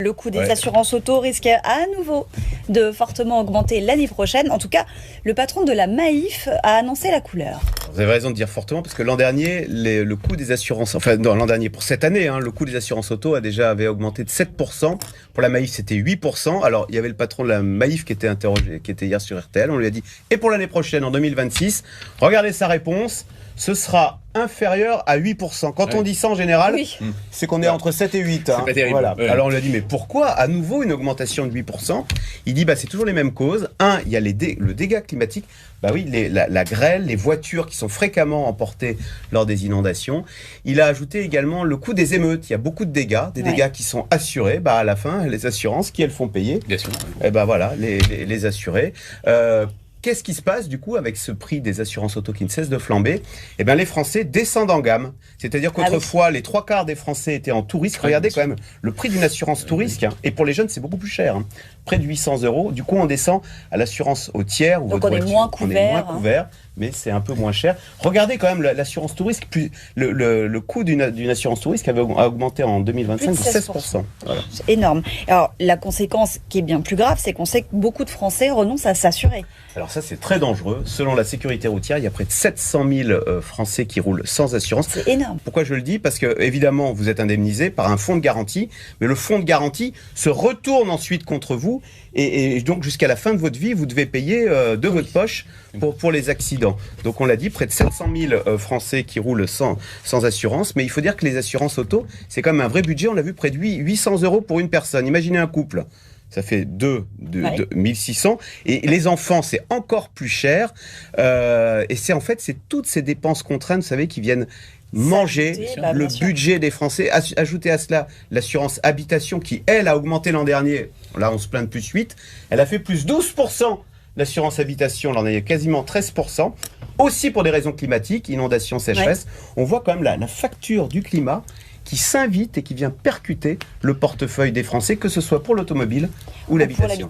Le coût des assurances auto risque à nouveau de fortement augmenter l'année prochaine. En tout cas, le patron de la Maif a annoncé la couleur. Vous avez raison de dire fortement, parce que l'an dernier, le coût des assurances, enfin non, l'an dernier, pour cette année, le coût des assurances auto avait augmenté de 7%. Pour la Maif, c'était 8%. Alors, il y avait le patron de la Maif qui était interrogé, qui était hier sur RTL. On lui a dit, et pour l'année prochaine, en 2026, regardez sa réponse, ce sera inférieur à 8%. Quand on dit ça en général, c'est qu'on est entre 7 et 8. C'est pas terrible. Voilà. Alors on lui a dit, mais pourquoi à nouveau une augmentation de 8%? Il dit, c'est toujours les mêmes causes. Il y a le dégât climatique. La grêle, les voitures qui sont fréquemment emportées lors des inondations. Il a ajouté également le coût des émeutes. Il y a beaucoup de dégâts, dégâts qui sont assurés. À la fin, les assurances, qui elles font payer? Bien sûr. Voilà, les assurés. Qu'est-ce qui se passe du coup avec ce prix des assurances auto qui ne cesse de flamber? Les Français descendent en gamme. C'est-à-dire qu'autrefois, les 3/4 des Français étaient en tout risque. Regardez quand même le prix d'une assurance tout risque. Et pour les jeunes, c'est beaucoup plus cher. Près de 800 €. Du coup, on descend à l'assurance au tiers. Donc on est moins couvert. Mais c'est un peu moins cher. Regardez quand même l'assurance tout risque. Le coût d'une assurance tout risque a augmenté en 2025 de 16%. Voilà. C'est énorme. Alors la conséquence qui est bien plus grave, c'est qu'on sait que beaucoup de Français renoncent à s'assurer. Alors ça, c'est très dangereux. Selon la sécurité routière, il y a près de 700 000 Français qui roulent sans assurance. C'est énorme. Pourquoi je le dis? Parce que, évidemment, vous êtes indemnisé par un fonds de garantie, mais le fonds de garantie se retourne ensuite contre vous, et donc jusqu'à la fin de votre vie, vous devez payer de votre poche pour les accidents. Donc on l'a dit, près de 700 000 Français qui roulent sans assurance, mais il faut dire que les assurances auto, c'est quand même un vrai budget. On l'a vu, près de 800 € pour une personne. Imaginez un couple. Ça fait 1600. Et les enfants, c'est encore plus cher. Et c'est toutes ces dépenses contraintes, vous savez, qui viennent manger le budget des Français. Ajoutez à cela l'assurance habitation qui, elle, a augmenté l'an dernier. Là, on se plaint de plus 8. Elle a fait plus 12%. L'assurance habitation, l'an dernier, quasiment 13%. Aussi pour des raisons climatiques, inondations, sécheresse. On voit quand même la facture du climat qui s'invite et qui vient percuter le portefeuille des Français, que ce soit pour l'automobile ou l'habitation.